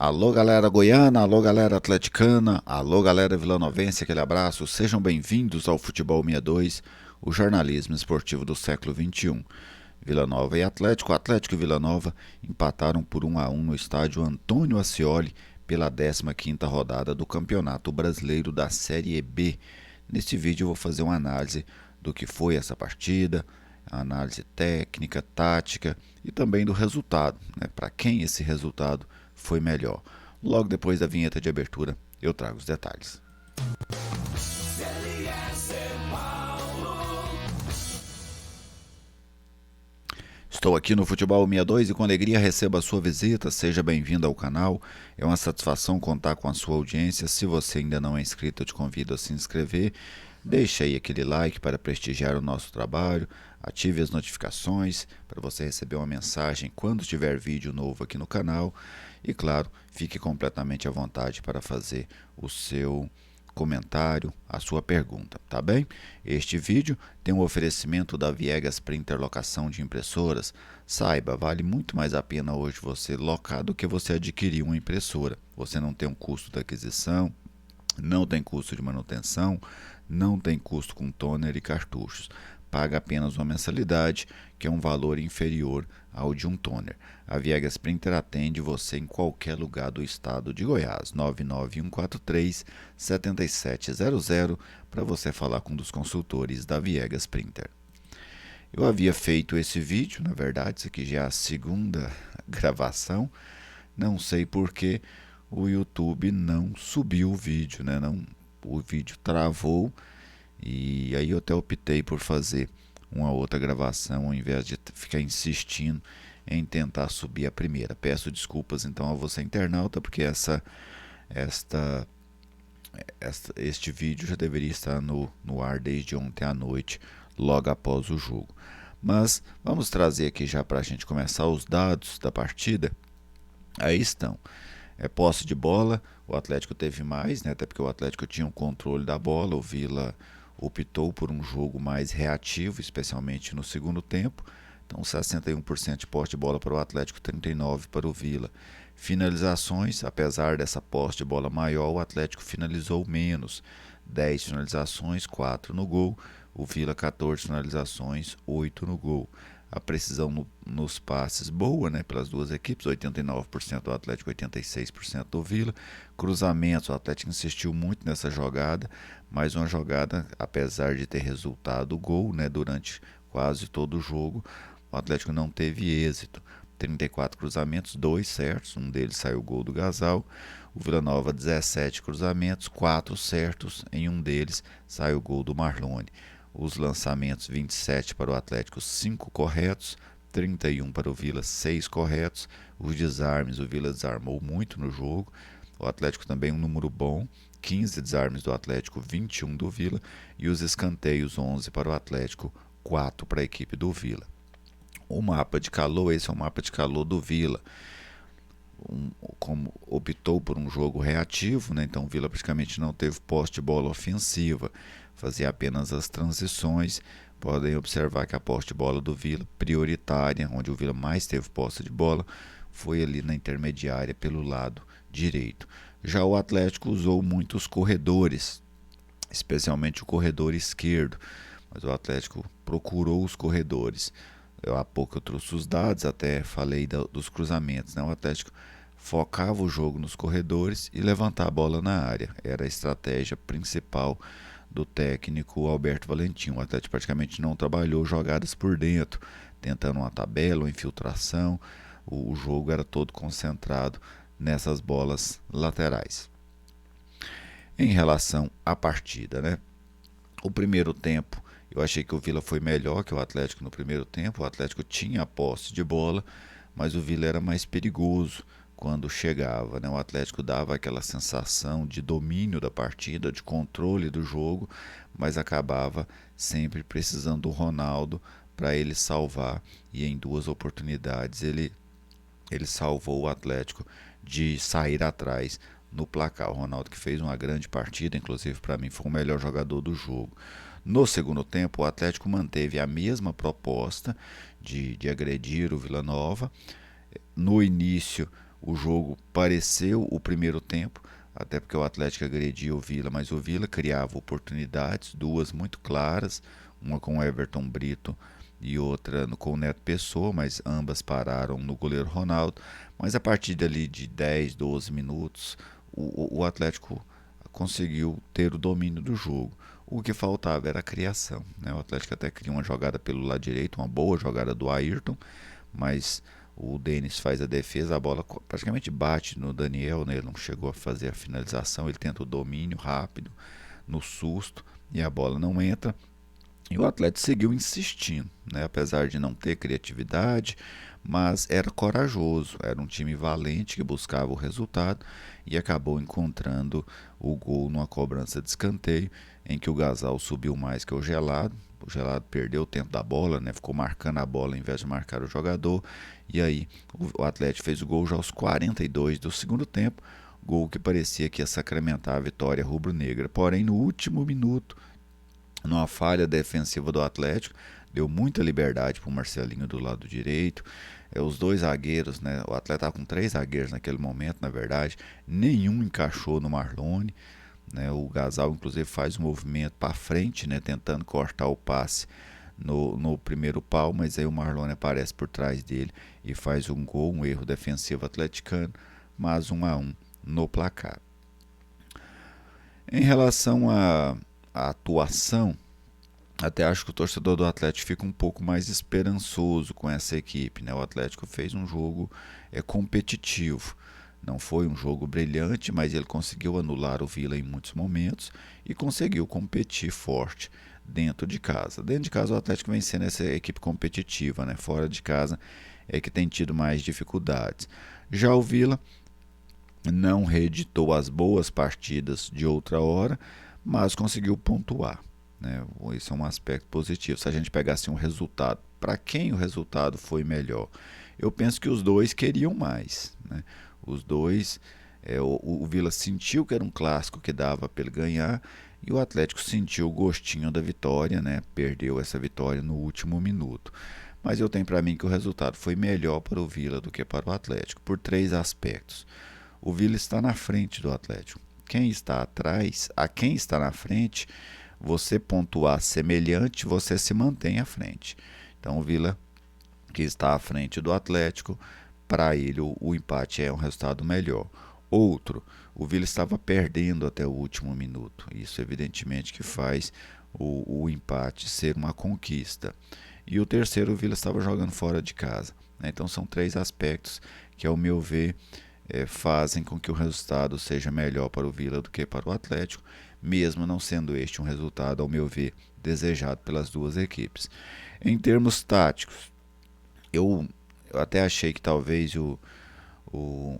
Alô galera goiana, alô galera atleticana, alô galera vilanovense, aquele abraço, sejam bem-vindos ao Futebol 62, o jornalismo esportivo do século XXI. Vila Nova e Atlético e Vila Nova empataram por 1-1 no estádio Antônio Ascioli pela 15ª rodada do Campeonato Brasileiro da Série B. Neste vídeo eu vou fazer uma análise do que foi essa partida, análise técnica, tática e também do resultado, né? Para quem esse resultado foi melhor. Logo depois da vinheta de abertura, eu trago os detalhes. Estou aqui no Futebol 62 e com alegria recebo a sua visita. Seja bem-vindo ao canal. É uma satisfação contar com a sua audiência. Se você ainda não é inscrito, eu te convido a se inscrever. Deixe aí aquele like para prestigiar o nosso trabalho. Ative as notificações para você receber uma mensagem quando tiver vídeo novo aqui no canal. E claro, fique completamente à vontade para fazer o seu comentário, a sua pergunta, tá bem? Este vídeo tem um oferecimento da Viegas Printer Locação de Impressoras. Saiba, vale muito mais a pena hoje você locar do que você adquirir uma impressora. Você não tem um custo de aquisição, não tem custo de manutenção, não tem custo com toner e cartuchos. Paga apenas uma mensalidade, que é um valor inferior ao de um toner. A Viegas Printer atende você em qualquer lugar do estado de Goiás. 99143-7700 para você falar com um dos consultores da Viegas Printer. Eu havia feito esse vídeo, na verdade, isso aqui já é a segunda gravação. Não sei por que o YouTube não subiu o vídeo, né? O vídeo travou. E aí eu até optei por fazer uma outra gravação ao invés de ficar insistindo em tentar subir a primeira. Peço desculpas então a você internauta, porque este vídeo já deveria estar no ar desde ontem à noite, logo após o jogo. Mas vamos trazer aqui já para a gente começar os dados da partida. Aí estão. Posse de bola, o Atlético teve mais, né? Até porque o Atlético tinha o controle da bola, o Vila optou por um jogo mais reativo, especialmente no segundo tempo. Então 61% de posse de bola para o Atlético, 39% para o Vila. Finalizações, apesar dessa posse de bola maior, o Atlético finalizou menos. 10 finalizações, 4 no gol. O Vila 14 finalizações, 8 no gol. A precisão nos passes boa, né, pelas duas equipes, 89% do Atlético, 86% do Vila. Cruzamentos, o Atlético insistiu muito nessa jogada, mas uma jogada, apesar de ter resultado gol, né, durante quase todo o jogo, o Atlético não teve êxito. 34 cruzamentos, 2 certos, um deles saiu o gol do Gasal. O Vila Nova 17 cruzamentos, 4 certos, em um deles saiu o gol do Marlone. Os lançamentos 27 para o Atlético, 5 corretos, 31 para o Vila, 6 corretos. Os desarmes, o Vila desarmou muito no jogo. O Atlético também um número bom, 15 desarmes do Atlético, 21 do Vila. E os escanteios, 11 para o Atlético, 4 para a equipe do Vila. O mapa de calor, esse é o mapa de calor do Vila. Como optou por um jogo reativo, né? Então o Vila praticamente não teve posse de bola ofensiva, fazia apenas as transições. Podem observar que a posse de bola do Vila, prioritária, onde o Vila mais teve posse de bola, foi ali na intermediária pelo lado direito. Já o Atlético usou muitos corredores, especialmente o corredor esquerdo, mas o Atlético procurou os corredores. Há pouco eu trouxe os dados, até falei dos cruzamentos, né? O Atlético focava o jogo nos corredores e levantar a bola na área. Era a estratégia principal do técnico Alberto Valentim. O Atlético praticamente não trabalhou jogadas por dentro, tentando uma tabela ou infiltração. O jogo era todo concentrado nessas bolas laterais. Em relação à partida, né? O primeiro tempo, eu achei que o Vila foi melhor que o Atlético no primeiro tempo. O Atlético tinha a posse de bola, mas o Vila era mais perigoso quando chegava, né? O Atlético dava aquela sensação de domínio da partida, de controle do jogo, mas acabava sempre precisando do Ronaldo para ele salvar, e em 2 oportunidades ele salvou o Atlético de sair atrás no placar. O Ronaldo que fez uma grande partida, inclusive para mim foi o melhor jogador do jogo. No segundo tempo, o Atlético manteve a mesma proposta de agredir o Vila Nova. No início, O jogo pareceu o primeiro tempo, até porque o Atlético agredia o Vila, mas o Vila criava oportunidades, duas muito claras, uma com o Everton Brito e outra com o Neto Pessoa, mas ambas pararam no goleiro Ronaldo. Mas a partir dali de 10, 12 minutos, o Atlético conseguiu ter o domínio do jogo. O que faltava era a criação, né? O Atlético até cria uma jogada pelo lado direito, uma boa jogada do Ayrton, mas o Denis faz a defesa, a bola praticamente bate no Daniel, né? Ele não chegou a fazer a finalização, ele tenta o domínio rápido, no susto, e a bola não entra. E o Atlético seguiu insistindo, né? Apesar de não ter criatividade, mas era corajoso, era um time valente que buscava o resultado e acabou encontrando o gol numa cobrança de escanteio, em que o Gasal subiu mais que o Gelado. O Gelado perdeu o tempo da bola, né? Ficou marcando a bola em vez de marcar o jogador. E aí o Atlético fez o gol já aos 42 do segundo tempo, gol que parecia que ia sacramentar a vitória rubro-negra. Porém, no último minuto, numa falha defensiva do Atlético, deu muita liberdade para o Marcelinho do lado direito. Os dois zagueiros, né? O Atlético estava com três zagueiros naquele momento, na verdade, nenhum encaixou no Marlone. Né? O Gasal, inclusive, faz um movimento para frente, né? Tentando cortar o passe no primeiro pau, mas aí o Marlone aparece por trás dele e faz um gol, um erro defensivo atleticano, mas 1-1 no placar. Em relação à atuação, até acho que o torcedor do Atlético fica um pouco mais esperançoso com essa equipe, né? O Atlético fez um jogo competitivo. Não foi um jogo brilhante, mas ele conseguiu anular o Vila em muitos momentos e conseguiu competir forte dentro de casa. Dentro de casa o Atlético vem sendo essa equipe competitiva, né? Fora de casa é que tem tido mais dificuldades. Já o Vila não reeditou as boas partidas de outra hora, mas conseguiu pontuar. Né? Isso é um aspecto positivo. Se a gente pegasse um resultado, para quem o resultado foi melhor? Eu penso que os dois queriam mais. Né? Os dois, o Vila sentiu que era um clássico que dava para ele ganhar e o Atlético sentiu o gostinho da vitória, né? Perdeu essa vitória no último minuto. Mas eu tenho para mim que o resultado foi melhor para o Vila do que para o Atlético, por três aspectos. O Vila está na frente do Atlético. Quem está atrás, a quem está na frente, você pontuar semelhante, você se mantém à frente. Então o Vila, que está à frente do Atlético, para ele o empate é um resultado melhor. Outro, o Vila estava perdendo até o último minuto. Isso evidentemente que faz o empate ser uma conquista. E o terceiro, o Vila estava jogando fora de casa. Né? Então são três aspectos que, ao meu ver, fazem com que o resultado seja melhor para o Vila do que para o Atlético, mesmo não sendo este um resultado, ao meu ver, desejado pelas duas equipes. Em termos táticos, eu até achei que talvez o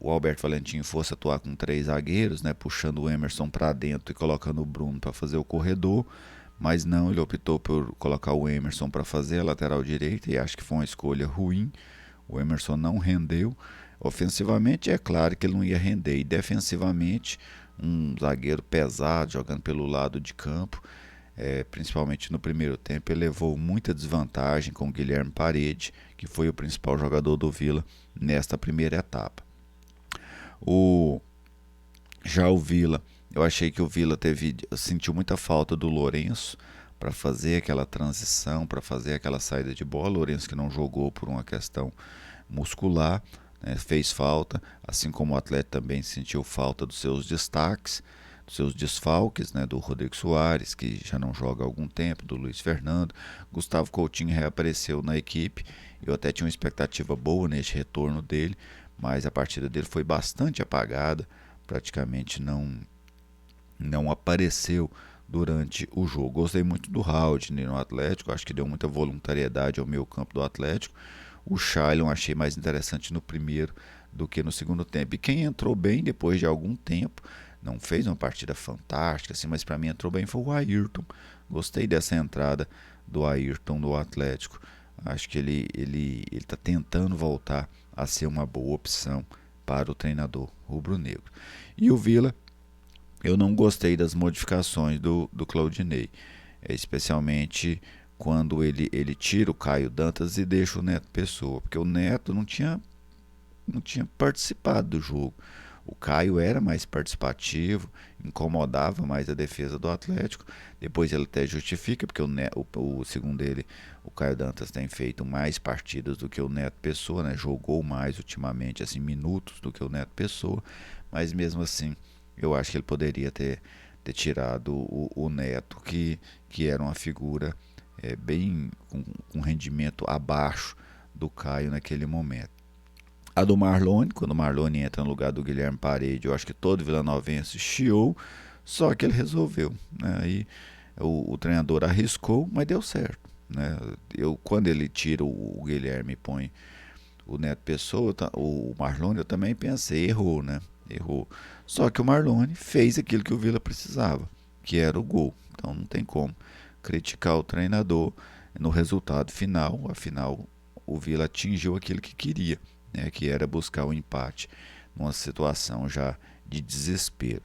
Alberto Valentim fosse atuar com três zagueiros, né, puxando o Emerson para dentro e colocando o Bruno para fazer o corredor, mas não, ele optou por colocar o Emerson para fazer a lateral direita e acho que foi uma escolha ruim. O Emerson não rendeu. Ofensivamente, é claro que ele não ia render, e defensivamente, um zagueiro pesado jogando pelo lado de campo, principalmente no primeiro tempo, ele levou muita desvantagem com o Guilherme Parede, que foi o principal jogador do Vila nesta primeira etapa. Já o Vila, eu achei que o Vila sentiu muita falta do Lourenço para fazer aquela transição, para fazer aquela saída de bola. O Lourenço que não jogou por uma questão muscular, né, fez falta, assim como o atleta também sentiu falta dos seus destaques, dos seus desfalques, né, do Rodrigo Soares, que já não joga há algum tempo, do Luiz Fernando. Gustavo Coutinho reapareceu na equipe, eu até tinha uma expectativa boa neste retorno dele, mas a partida dele foi bastante apagada, praticamente não apareceu durante o jogo. Gostei muito do Haldner no Atlético, acho que deu muita voluntariedade ao meio campo do Atlético. O Shailon achei mais interessante no primeiro do que no segundo tempo. E quem entrou bem depois de algum tempo, não fez uma partida fantástica, assim, mas para mim entrou bem, foi o Ayrton. Gostei dessa entrada do Ayrton no Atlético. Acho que ele está tentando voltar a ser uma boa opção para o treinador rubro-negro. E o Vila, eu não gostei das modificações do Claudinei, especialmente quando ele tira o Caio Dantas e deixa o Neto Pessoa, porque o Neto não tinha não tinha participado do jogo. O Caio era mais participativo, incomodava mais a defesa do Atlético. Depois ele até justifica, porque segundo ele, o Caio Dantas tem feito mais partidas do que o Neto Pessoa, né? Jogou mais ultimamente, assim, minutos do que o Neto Pessoa. Mas mesmo assim, eu acho que ele poderia ter tirado o Neto, que era uma figura bem com rendimento abaixo do Caio naquele momento. A do Marlone, quando o Marlone entra no lugar do Guilherme Parede, eu acho que todo vilanovense chiou, só que ele resolveu. Né? Aí o treinador arriscou, mas deu certo. Né? Quando ele tira o Guilherme e põe o Neto Pessoa, o Marlone, eu também pensei, errou, né? Errou. Só que o Marlone fez aquilo que o Vila precisava, que era o gol. Então não tem como criticar o treinador no resultado final. Afinal, o Vila atingiu aquilo que queria, né, que era buscar o empate numa situação já de desespero.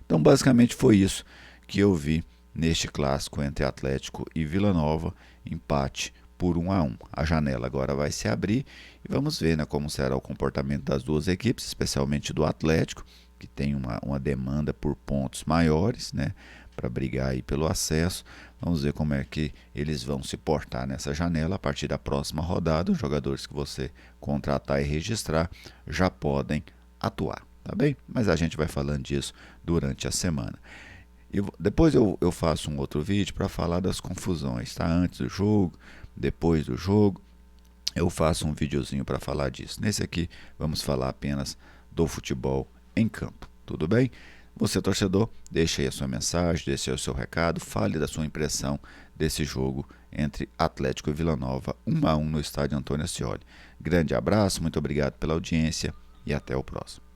Então, basicamente foi isso que eu vi neste clássico entre Atlético e Vila Nova, empate por 1-1. A janela agora vai se abrir e vamos ver, né, como será o comportamento das duas equipes, especialmente do Atlético, que tem uma demanda por pontos maiores, né, para brigar aí pelo acesso. Vamos ver como é que eles vão se portar nessa janela. A partir da próxima rodada, os jogadores que você contratar e registrar já podem atuar, tá bem? Mas a gente vai falando disso durante a semana. E depois eu faço um outro vídeo para falar das confusões, tá? Antes do jogo, depois do jogo, eu faço um videozinho para falar disso. Nesse aqui, vamos falar apenas do futebol em campo, tudo bem? Você, torcedor, deixe aí a sua mensagem, deixe aí o seu recado, fale da sua impressão desse jogo entre Atlético e Vila Nova, 1-1 no estádio Antônio Ascioli. Grande abraço, muito obrigado pela audiência e até o próximo.